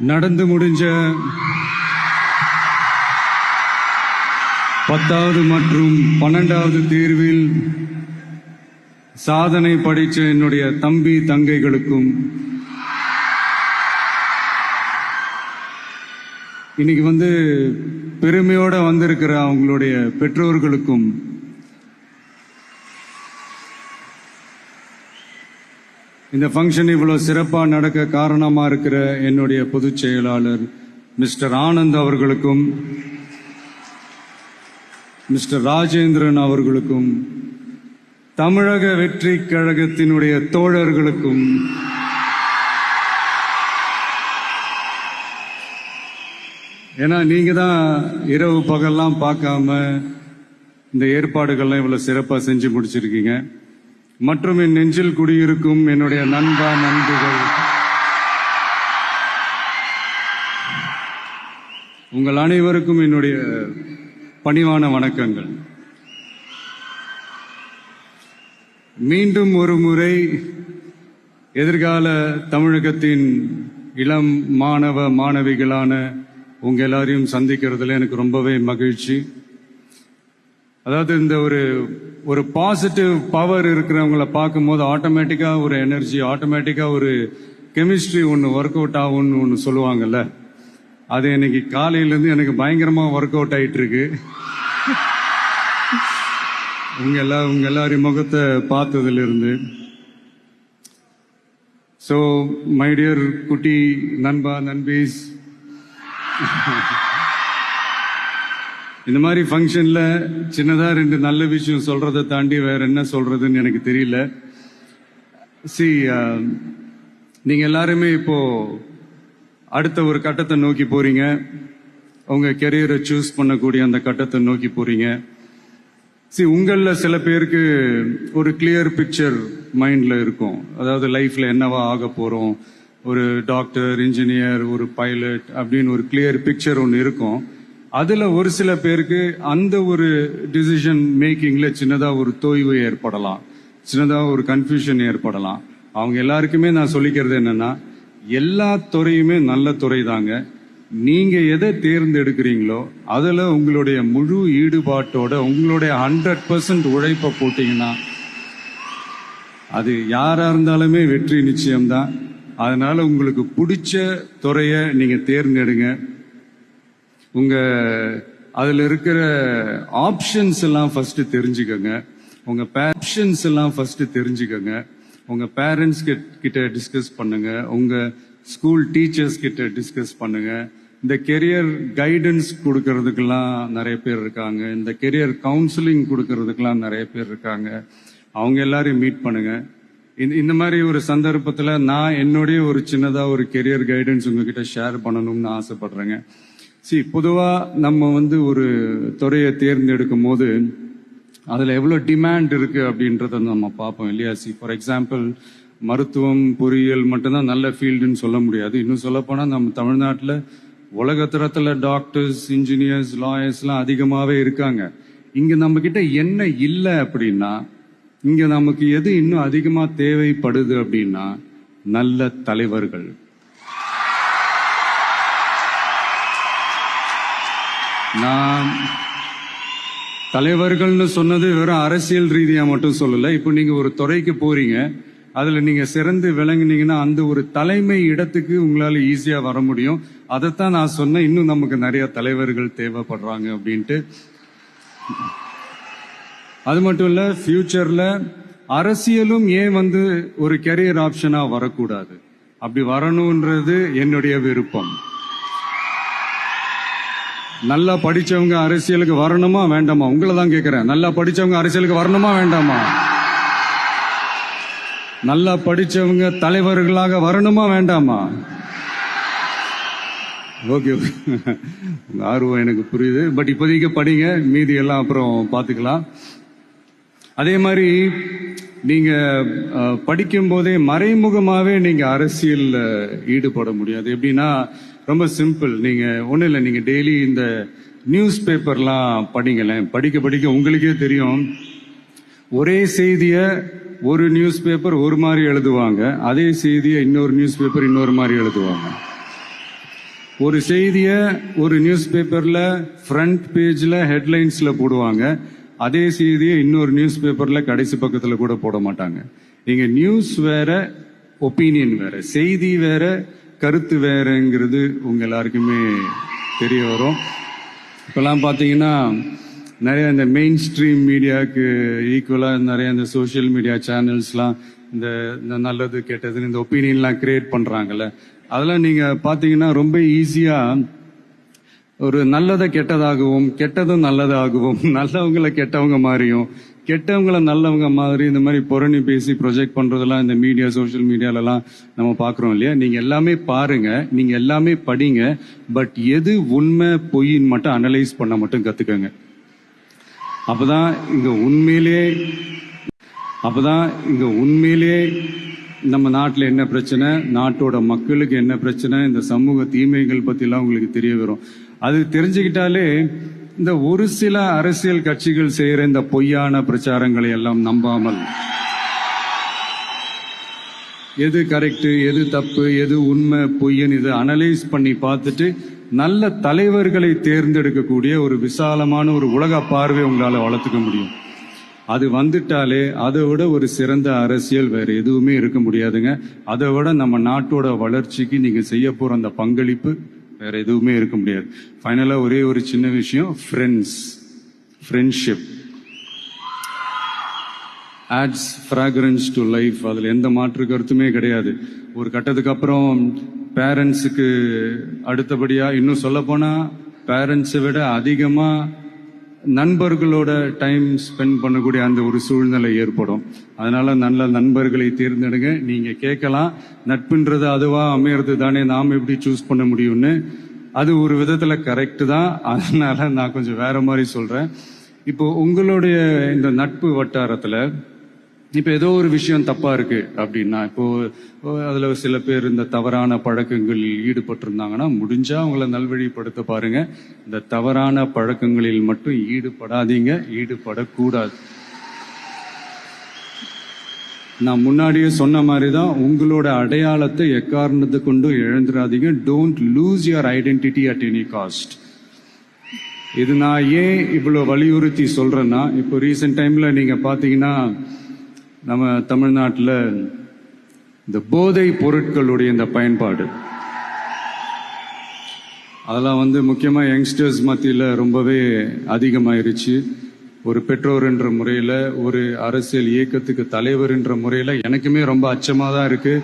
நடந்து முடிஞ்ச 10வது மற்றும் 12வது தேர்வில் சாதனை படைச்ச என்னுடைய தம்பி தங்கைகளுக்கும் இன்னைக்கு பெருமையோட வந்திருக்கிற அவங்களுடைய பெற்றோர்களுக்கும் இந்த ஃபங்க்ஷன் இவ்வளவு சிறப்பா நடக்க காரணமா இருக்கிற என்னுடைய பொதுச் செயலாளர் மிஸ்டர் ஆனந்த் அவர்களுக்கும் மிஸ்டர் ராஜேந்திரன் அவர்களுக்கும் தமிழக வெற்றி கழகத்தினுடைய தோழர்களுக்கும் ஏன்னா நீங்க தான் இரவு பகல்லாம் பார்க்காம இந்த ஏற்பாடுகள்லாம் இவ்வளவு சிறப்பா செஞ்சு முடிச்சிருக்கீங்க. மற்றும் என் நெஞ்சில் குடியிருக்கும் என்னுடைய நண்பர்கள், உங்கள் அனைவருக்கும் என்னுடைய பணிவான வணக்கங்கள். மீண்டும் ஒரு முறை எதிர்கால தமிழகத்தின் இளம் மாணவ மாணவிகளான உங்க எல்லாரையும் சந்திக்கிறதுல எனக்கு ரொம்பவே மகிழ்ச்சி. அதாவது இந்த ஒரு பாசிட்டிவ் பவர் இருக்கிறவங்கள பார்க்கும்போது ஆட்டோமேட்டிக்கா ஒரு எனர்ஜி, ஆட்டோமேட்டிக்கா ஒரு கெமிஸ்ட்ரி ஒன்று ஒர்க் அவுட் ஆகும்னு ஒன்று சொல்லுவாங்கல்ல, அது இன்னைக்கு காலையிலேருந்து எனக்கு பயங்கரமா ஒர்க் அவுட் ஆயிட்டு இருக்கு. உங்க எல்லாரையும் முகத்தை பார்த்ததுல இருந்து. ஸோ மை டியர் குட்டி நண்பீஸ், இந்த மாதிரி ஃபங்க்ஷன்ல சின்னதா 2 நல்ல விஷயம் சொல்றதை தாண்டி வேற என்ன சொல்றதுன்னு எனக்கு தெரியல. நீங்க எல்லாருமே இப்போ அடுத்த ஒரு கட்டத்தை நோக்கி போறீங்க. உங்க கெரியரை சூஸ் பண்ணக்கூடிய அந்த கட்டத்தை நோக்கி போறீங்க. உங்கள சில பேருக்கு ஒரு கிளியர் பிக்சர் மைண்ட்ல இருக்கும். அதாவது லைஃப்ல என்னவா ஆக போறோம், ஒரு டாக்டர், இன்ஜினியர், ஒரு பைலட் அப்படின்னு ஒரு கிளியர் பிக்சர் ஒன்று இருக்கும். அதுல ஒரு சில பேருக்கு அந்த ஒரு டிசிஷன் மேக்கிங்ல சின்னதா ஒரு தொய்வு ஏற்படலாம், சின்னதா ஒரு கன்ஃபியூஷன் ஏற்படலாம். அவங்க எல்லாருக்குமே நான் சொல்லிக்கிறது என்னன்னா, எல்லா துறையுமே நல்ல துறை தாங்க. நீங்க எதை தேர்ந்தெடுக்கிறீங்களோ அதுல உங்களுடைய முழு ஈடுபாட்டோட உங்களுடைய 100% உழைப்பை போட்டீங்கன்னா அது யாரா இருந்தாலுமே வெற்றி நிச்சயம்தான். அதனால உங்களுக்கு பிடிச்ச துறைய நீங்க தேர்ந்தெடுங்க. அதுல இருக்கிற ஆப்ஷன்ஸ் எல்லாம் ஃபர்ஸ்ட் தெரிஞ்சுக்கங்க. உங்க பேரண்ட்ஸ் கிட்ட டிஸ்கஸ் பண்ணுங்க. உங்க ஸ்கூல் டீச்சர்ஸ் கிட்ட டிஸ்கஸ் பண்ணுங்க. இந்த கெரியர் கைடன்ஸ் கொடுக்கறதுக்கெல்லாம் நிறைய பேர் இருக்காங்க. இந்த கெரியர் கவுன்சிலிங் கொடுக்கறதுக்கெல்லாம் நிறைய பேர் இருக்காங்க. அவங்க எல்லாரையும் மீட் பண்ணுங்க. இந்த மாதிரி ஒரு சந்தர்ப்பத்துல நான் என்னுடைய ஒரு சின்னதா ஒரு கெரியர் கைடன்ஸ் உங்ககிட்ட ஷேர் பண்ணணும்னு ஆசைப்படுறேங்க. பொதுவா நம்ம ஒரு துறையை தேர்ந்தெடுக்கும் போது அதுல எவ்வளவு டிமாண்ட் இருக்கு அப்படின்றத நம்ம பார்ப்போம் இல்லையா? ஃபார் எக்ஸாம்பிள், மருத்துவம், பொறியியல் மட்டும்தான் நல்ல ஃபீல்டுன்னு சொல்ல முடியாது. இன்னும் சொல்ல போனா நம்ம தமிழ்நாட்டில் உலகத்தரத்துல டாக்டர்ஸ், இன்ஜினியர்ஸ், லாயர்ஸ் எல்லாம் அதிகமாவே இருக்காங்க. இங்க நம்ம கிட்ட என்ன இல்லை அப்படின்னா, இங்க நமக்கு எது இன்னும் அதிகமா தேவைப்படுது அப்படின்னா நல்ல தலைவர்கள். நான் தலைவர்கள்னு சொன்னது வெறும் அரசியல் ரீதியா மட்டும் சொல்லல. இப்போ நீங்க ஒரு துறைக்கு போறீங்க, அதுல நீங்க சிறந்து விளங்குனீங்கன்னா அந்த ஒரு தலைமை இடத்துக்கு உங்களால ஈஸியா வர முடியும். அதைத்தான் நான் சொன்னேன், இன்னும் நமக்கு நிறைய தலைவர்கள் தேவைப்படுறாங்க அப்படின்ட்டு. அது மட்டும் இல்ல, ஃபியூச்சர்ல அரசியலும் ஏன் ஒரு கெரியர் ஆப்ஷனா வரக்கூடாது, அப்படி வரணும்ன்றது என்னுடைய விருப்பம். நல்லா படிச்சவங்க அரசியலுக்கு வரணுமா வேண்டாமா? உங்களை தான் கேட்கிறேன். நல்லா படிச்சவங்க அரசியலுக்கு வரணுமா வேண்டாமா? நல்லா படிச்சவங்க தலைவர்களாக வரணுமா வேண்டாமா? ஓகே, உங்க ஆர்வம் எனக்கு புரியுது. பட் இப்போதைக்கு படிங்க, மீதி எல்லாம் அப்புறம் பார்த்துக்கலாம். அதே மாதிரி நீங்க படிக்கும் போதே மறைமுகமாவே நீங்க அரசியல் ஈடுபட முடியாது. எப்படின்னா, ரொம்ப சிம்பிள். நீங்க ஒன்றும் இல்லை, நீங்க டெய்லி இந்த நியூஸ் பேப்பர்லாம் படிங்களேன். படிக்க உங்களுக்கே தெரியும், ஒரே செய்தியை ஒரு நியூஸ் பேப்பர் ஒரு மாதிரி எழுதுவாங்க, அதே செய்தியை இன்னொரு நியூஸ் பேப்பர் இன்னொரு மாதிரி எழுதுவாங்க. ஒரு செய்தியை ஒரு நியூஸ் பேப்பர்ல ஃப்ரண்ட் பேஜ்ல ஹெட்லைன்ஸ்ல போடுவாங்க, அதே செய்தியை இன்னொரு நியூஸ் பேப்பர்ல கடைசி பக்கத்துல கூட போட மாட்டாங்க. இங்க நியூஸ் வேற, ஒப்பீனியன் வேற, செய்தி வேற, கருத்து வேறங்கிறது உங்க எல்லாருக்குமே தெரிய வரும். இப்பெல்லாம் பாத்தீங்கன்னா நிறைய இந்த மெயின் ஸ்ட்ரீம் மீடியாவுக்கு ஈக்குவலா நிறைய இந்த சோசியல் மீடியா சேனல்ஸ்லாம் இந்த நல்லது கெட்டதுன்னு இந்த ஒப்பீனியன்லாம் கிரியேட் பண்றாங்கல்ல, அதெல்லாம் நீங்க பாத்தீங்கன்னா ரொம்ப ஈஸியா ஒரு நல்லதை கெட்டதாகவும் கெட்டதும் நல்லதாகவும் நல்லவங்களை கெட்டவங்க மாதிரியும் கெட்டவங்களை நல்லவங்க மாதிரி இந்த மாதிரி புரணி பேசி ப்ரொஜெக்ட் பண்றதெல்லாம் இந்த மீடியா சோசியல் மீடியாலலாம் நம்ம பாக்குறோம் இல்லையா. நீங்க எல்லாமே பாருங்க, நீங்க எல்லாமே படிங்க, பட் எது உண்மை பொய்ன்னு மட்டும் அனலைஸ் பண்ண மட்டும் கத்துக்கங்க. அப்பதான் இங்க உண்மையிலேயே நம்ம நாட்டில் என்ன பிரச்சனை, நாட்டோட மக்களுக்கு என்ன பிரச்சனை, இந்த சமூக தீமைகள் பத்திலாம் உங்களுக்கு தெரிய வரும். அது தெரிஞ்சுக்கிட்டாலே இந்த ஒரு சில அரசியல் கட்சிகள் செய்யற இந்த பொய்யான பிரச்சாரங்களை எல்லாம் நம்பாமல் எது கரெக்ட், எது தப்பு, எது உண்மை பொய்ன்னு இது அனலைஸ் பண்ணி பார்த்துட்டு நல்ல தலைவர்களை தேர்ந்தெடுக்கக்கூடிய ஒரு விசாலமான ஒரு உலக பார்வை உங்களால வளர்த்துக்க முடியும். அது வந்துட்டாலே அதை விட ஒரு சிறந்த அரசியல் வேற எதுவுமே இருக்க முடியாதுங்க. அதை விட நம்ம நாட்டோட வளர்ச்சிக்கு நீங்க செய்ய போற அந்த பங்களிப்பு வேற எதுவுமே இருக்க முடியாது. ஃபைனலா ஒரே ஒரு சின்ன விஷயம், friendship adds fragrance to life. அதுல எந்த மாற்று கருத்துமே கிடையாது. ஒரு கட்டத்துக்கு அப்புறம் பேரண்ட்ஸுக்கு அடுத்தபடியா, இன்னும் சொல்ல போனா பேரண்ட்ஸை விட அதிகமா நண்பர்களோட டைம் ஸ்பெண்ட் பண்ணக்கூடிய அந்த ஒரு சூழ்நிலை ஏற்படும். அதனால நல்ல நண்பர்களை தேர்ந்தெடுங்க. நீங்க கேட்கலாம், நட்புன்றது அதுவா அமையறது தானே, நாம் எப்படி சூஸ் பண்ண முடியும்னு. அது ஒரு விதத்துல கரெக்ட் தான். அதனால நான் கொஞ்சம் வேற மாதிரி சொல்றேன். இப்போ உங்களுடைய இந்த நட்பு வட்டாரத்துல இப்ப ஏதோ ஒரு விஷயம் தப்பா இருக்கு அப்படின்னா, இப்போ அதுல சில பேர் இந்த தவறான பழக்கங்களில் ஈடுபட்டிருந்தாங்கன்னா முடிஞ்சா அவங்கள நல்வழிப்படுத்த பாருங்க. இந்த தவறான பழக்கங்களில் மட்டும் ஈடுபடாதீங்க, ஈடுபடக்கூடாது. நான் முன்னாடியே சொன்ன மாதிரி தான், உங்களோட அடையாளத்தை எக்காரணத்தை கொண்டு இழந்துடாதீங்க. Don't lose your identity at any cost. இது நான் ஏன் இவ்வளவு வலியுறுத்தி சொல்றேன்னா, இப்போ ரீசெண்ட் டைம்ல நீங்க பாத்தீங்கன்னா நம்ம தமிழ்நாட்டில் இந்த போதை பொருட்களுடைய இந்த பயன்பாடு அதெல்லாம் முக்கியமா யங்ஸ்டர்ஸ் மத்தியில் ரொம்பவே அதிகமாயிருச்சு. ஒரு பெற்றோர் என்ற முறையில், ஒரு அரசியல் இயக்கத்துக்கு தலைவர் என்ற முறையில் எனக்குமே ரொம்ப அச்சமாக தான் இருக்கு.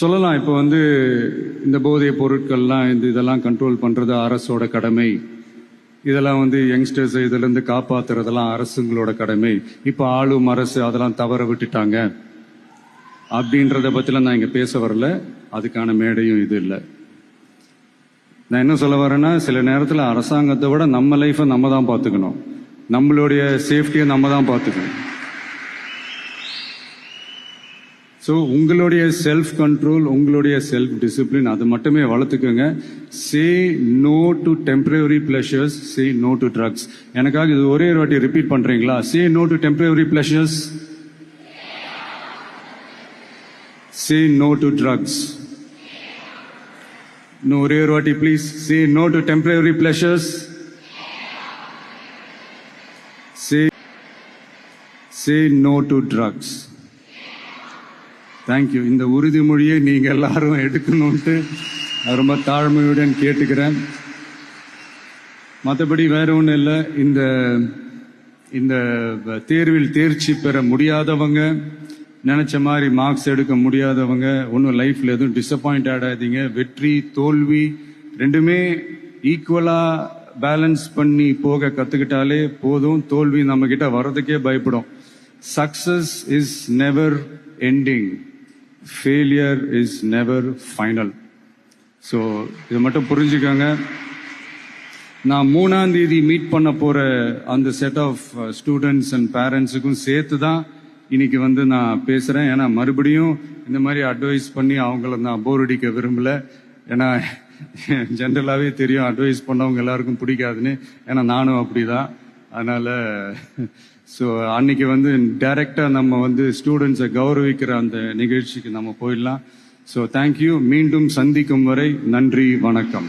சொல்லலாம், இப்போ இந்த போதை பொருட்கள்லாம் இதெல்லாம் கண்ட்ரோல் பண்றது அரசோட கடமை, இதெல்லாம் யங்ஸ்டர்ஸ் இதுல இருந்து காப்பாத்துறதெல்லாம் அரசுங்களோட கடமை. இப்ப ஆளும் அரசு அதெல்லாம் தவற விட்டுட்டாங்க அப்படின்றத பத்திலாம் நான் இங்க பேச வரல. அதுக்கான மேடையும் இது இல்லை. நான் என்ன சொல்ல வரேன்னா, சில நேரத்துல அரசாங்கத்தை விட நம்ம லைஃபை நம்ம தான் பாத்துக்கணும், நம்மளுடைய சேஃப்டியை நம்ம தான் பாத்துக்கணும். ஸோ உங்களுடைய செல்ஃப் கண்ட்ரோல், உங்களுடைய செல்ஃப் டிசிப்ளின் அது மட்டுமே வளர்த்துக்கோங்க. Say no to temporary pleasures, say no to drugs. எனக்காக இது ஒரே ஒரு வாட்டி ரிப்பீட் பண்றீங்களா? Say no to temporary pleasures, say no to drugs. இன்னும் ஒரே ஒரு வாட்டி please. Say no to temporary pleasures, say no to drugs. Thank you. இந்த உறுதிமொழியை நீங்க எல்லாரும் எடுக்கணும்ட்டு ரொம்ப தாழ்மையுடன் கேட்டுக்கிறேன். மற்றபடி வேற ஒன்றும் இல்லை. இந்த தேர்வில் தேர்ச்சி பெற முடியாதவங்க, நினைச்ச மாதிரி மார்க்ஸ் எடுக்க முடியாதவங்க ஒன்றும் லைஃப்ல எதுவும் டிசப்பாயிண்ட் ஆகாதீங்க. வெற்றி தோல்வி ரெண்டுமே ஈக்குவலா பேலன்ஸ் பண்ணி போக கத்துக்கிட்டாலே போதும். தோல்வி நம்ம கிட்ட வர்றதுக்கே பயப்படும். Success is never ending, failure is never final. So இதை மட்டும் புரிஞ்சுக்கோங்க. நான் 3ஆம் தேதி மீட் பண்ண போற அந்த செட் ஆஃப் ஸ்டூடெண்ட்ஸ் அண்ட் பேரண்ட்ஸுக்கும் சேர்த்து தான் இன்னைக்கு நான் பேசுறேன். ஏன்னா மறுபடியும் இந்த மாதிரி அட்வைஸ் பண்ணி அவங்கள நான் போர் அடிக்க விரும்பல. ஏன்னா ஜென்ரலாகவே தெரியும் அட்வைஸ் பண்ணவங்க எல்லாருக்கும் பிடிக்காதுன்னு. ஏன்னா நானும் அப்படிதான். அதனால ஸோ அன்னைக்கு டைரக்டா நம்ம ஸ்டூடெண்ட்ஸை கௌரவிக்கிற அந்த நிகழ்ச்சிக்கு நம்ம போயிடலாம். So thank you. மீண்டும் சந்திக்கும் வரை நன்றி, வணக்கம்.